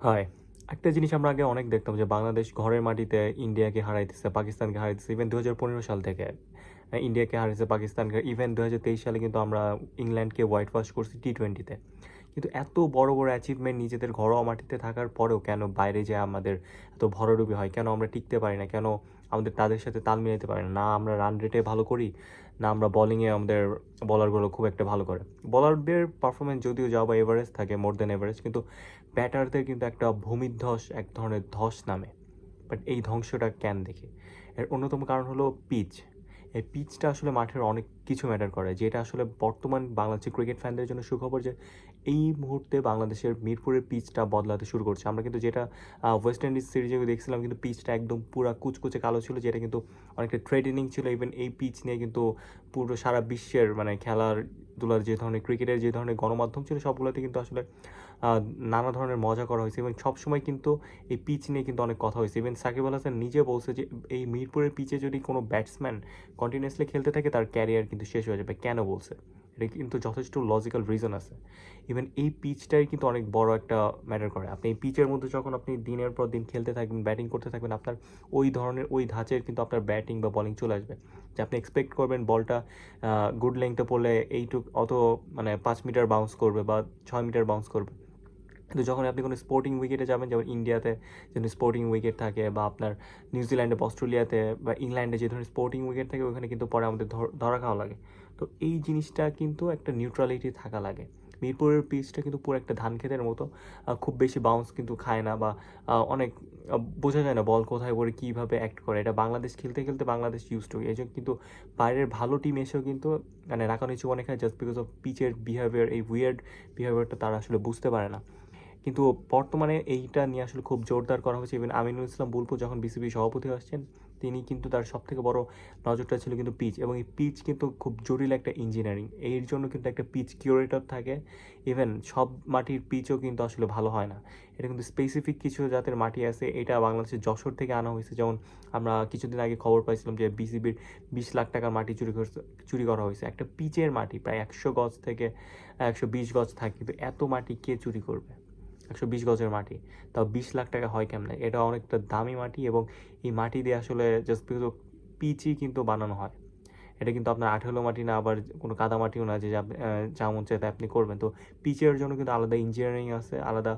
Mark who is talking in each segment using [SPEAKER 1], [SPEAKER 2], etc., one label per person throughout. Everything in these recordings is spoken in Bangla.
[SPEAKER 1] হয়। একটা জিনিস আমরা আগে অনেক দেখতাম যে বাংলাদেশ ঘরের মাটিতে ইন্ডিয়াকে হারাইতেছে, পাকিস্তানকে হারাইতেছে। ইভেন ২০১৫ সাল থেকে ইন্ডিয়াকে হারিয়েছে, পাকিস্তানকে। ইভেন ২০২৩ সালে কিন্তু আমরা ইংল্যান্ডকে হোয়াইট ওয়াশ করছি টি-20-তে। কিন্তু এত বড় বড় অ্যাচিভমেন্ট নিজেদের ঘরোয়া মাটিতে থাকার পরেও কেন বাইরে যেয়ে আমাদের এত ভরাডুবি হয়? কেন আমরা টিকতে পারি না? কেন আমাদের তাদের সাথে তাল মিলাতে পারি না? না আমরা রান রেটে ভালো করি, না আমরা বোলিংয়ে আমাদের বোলারগুলো খুব একটা ভালো করে। বোলারদের পারফরম্যান্স যদিও যাও বা এভারেজ থাকে, মোর দ্যান এভারেজ, কিন্তু ব্যাটারদের কিন্তু একটা ভূমিধ্বস, এক ধরনের ধস নামে। বাট এই ধ্বংসটা কেন দেখি? এর অন্যতম কারণ হলো পিচ। এই পিচটা আসলে মাঠের অনেক কিছু ম্যাটার করে, যেটা আসলে বর্তমান বাংলাদেশের ক্রিকেট ফ্যানদের জন্য সুখবর যে এই মুহূর্তে বাংলাদেশের মিরপুরের পিচটা বদলাতে শুরু করছে। আমরা কিন্তু যেটা ওয়েস্ট ইন্ডিজ সিরিজে দেখছিলাম, কিন্তু পিচটা একদম পুরা কুচকুচে কালো ছিল, যেটা কিন্তু অনেকটা থ্রেটেনিং ছিল। ইভেন এই পিচ নিয়ে কিন্তু পুরো সারা বিশ্বের মানে খেলাধুলার যে ধরনের ক্রিকেটের যে ধরনের গণমাধ্যম ছিল, সবগুলোতে কিন্তু আসলে নানা ধরনের মজা করা হয়েছে এবং সবসময় কিন্তু এই পিচ নিয়ে কিন্তু অনেক কথা হয়েছে। ইভেন সাকিব আল হাসান নিজে বলছে যে এই মিরপুরের পিচে যদি কোনো ব্যাটসম্যান কন্টিনিউয়াসলি খেলতে থাকে তার ক্যারিয়ার কিন্তু শেষ হয়ে যাবে। কেন বলছে? এটা কিন্তু যথেষ্ট লজিক্যাল রিজন আছে। ইভেন এই পিচটাই কিন্তু অনেক বড় একটা ম্যাটার করে। আপনি এই পিচের মধ্যে যখন আপনি দিনের পর দিন খেলতে থাকবেন, ব্যাটিং করতে থাকবেন, আপনার ওই ধরনের ওই ধাঁচের কিন্তু আপনার ব্যাটিং বা বোলিং চলে আসবে। যে আপনি এক্সপেক্ট করবেন বলটা গুড লেংথে পড়লে এইটুক অত মানে ৫ মিটার বাউন্স করবে বা ৬ মিটার বাউন্স করবে। কিন্তু যখন আপনি কোনো স্পোর্টিং উইকেটে যাবেন, যেমন ইন্ডিয়াতে যেমন স্পোর্টিং উইকেট থাকে, বা আপনার নিউজিল্যান্ডে বা অস্ট্রেলিয়াতে বা ইংল্যান্ডে যে ধরনের স্পোর্টিং উইকেট থাকে, ওখানে কিন্তু পরে আমাদের ধরা খাওয়া লাগে। তো এই জিনিসটা কিন্তু একটা নিউট্রালিটি থাকা লাগে। মিরপুরের পিচটা কিন্তু পুরো একটা ধান ক্ষেতের মতো, খুব বেশি বাউন্স কিন্তু খায় না, বা অনেক বোঝা যায় না বল কোথায় পড়ে কীভাবে অ্যাক্ট করে। এটা বাংলাদেশ খেলতে খেলতে বাংলাদেশ ইউজ টু, এই জন্য কিন্তু বাইরের ভালো টিম এসেও কিন্তু মানে রাখা নিচু অনেক হয়, জাস্ট বিকজ অফ পিচের বিহেভিয়ার, এই উইয়ার্ড বিহেভিয়ারটা তারা আসলে বুঝতে পারে না। কিন্তু বর্তমানে এইটা নিয়ে আসলে খুব জোরদার করা হয়েছে। ইভেন আমিনুল ইসলাম বুলবুল যখন বিসিবি সভাপতি আসছেন, তিনি কিন্তু তার সবথেকে বড় নজরটা ছিল কিন্তু পিচ, এবং এই পিচ কিন্তু খুব জটিল একটা ইঞ্জিনিয়ারিং। এর জন্য কিন্তু একটা পিচ কিউরেটর থাকে। ইভেন সব মাটির পিচও কিন্তু আসলে ভালো হয় না। এটা কিন্তু স্পেসিফিক কিছু জাতের মাটি আছে। এটা বাংলাদেশের যশোর থেকে আনা হয়েছে। যেমন আমরা কিছুদিন আগে খবর পাইছিলাম যে বিসিবির ২০ লাখ টাকার মাটি চুরি করা হয়েছে। একটা পিচের মাটি প্রায় ১০০ গজ থেকে ১২০ গজ থাকে, কিন্তু এত মাটি কে চুরি করবে? ১২০ গজের মাটি, তাও ২০ লাখ টাকা হয় কেমনে? এটা অনেকটা দামি মাটি, এবং এই মাটি দিয়ে আসলে জাস্ট বিকজ অফ পিচই কিন্তু বানানো হয়। এটা কিন্তু আপনার আঠালো মাটি না, আবার কোনো কাদা মাটিও না যে যা মন চায় তাই আপনি করবেন। তো পিচের জন্য কিন্তু আলাদা ইঞ্জিনিয়ারিং আছে, আলাদা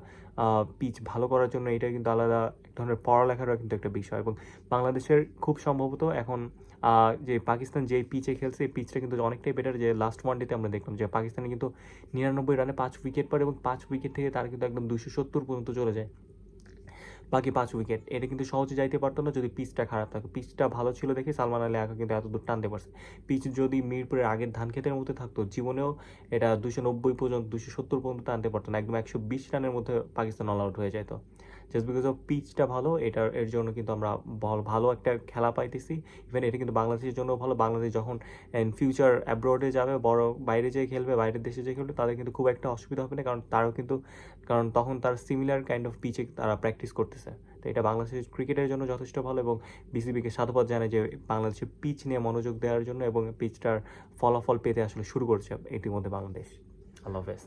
[SPEAKER 1] পিচ ভালো করার জন্য এটা কিন্তু আলাদা এক ধরনের পড়ালেখারও কিন্তু একটা বিষয়। এবং বাংলাদেশের খুব সম্ভবত এখন যে পাকিস্তান যেই পিচে খেলছে, এই পিচটা কিন্তু অনেকটাই বেটার। যে লাস্ট ওয়ানডেতে আমরা দেখলাম যে পাকিস্তানে কিন্তু ৯৯ রানে ৫ উইকেট পড়ে, এবং ৫ উইকেট থেকে তারা কিন্তু একদম ২৭০ পর্যন্ত চলে যায়। বাকি ৫ উইকেট। এটা কিন্তু সহজে যাইতে পারতো না যদি পিচটা খারাপ থাকতো। পিচটা ভালো ছিল দেখে সালমান আলী আঁকা কিন্তু এতদূর টানতে পারছে। পিচ যদি মিরপুরের আগের ধান ক্ষেতের মধ্যে থাকতো, জীবনেও এটা ২৯০ পর্যন্ত, ২৭০ পর্যন্ত টানতে পারতো না। একদম ১২০ রানের মধ্যে পাকিস্তান অল আউট হয়ে যেত। জাস্ট বিকজ অফ পিচটা ভালো, এর জন্য কিন্তু আমরা ভালো একটা খেলা পাইতেছি। ইভেন এটা কিন্তু বাংলাদেশের জন্যও ভালো। বাংলাদেশ যখন ইন ফিউচার অ্যাব্রোডে যাবে, বড় বাইরে যেয়ে খেলবে, বাইরের দেশে যেয়ে খেলবে, তাদের কিন্তু খুব একটা অসুবিধা হবে না। কারণ তখন তারা সিমিলার কাইন্ড অফ পিচে তারা প্র্যাকটিস করতেছে। তো এটা বাংলাদেশের ক্রিকেটের জন্য যথেষ্ট ভালো, এবং বিসিবিকে সাধুবাদ জানায় যে বাংলাদেশের পিচ নিয়ে মনোযোগ দেওয়ার জন্য, এবং পিচটার ফলাফল পেতে আসলে শুরু করছে ইতিমধ্যে বাংলাদেশ। আল্লাহ হাফেজ।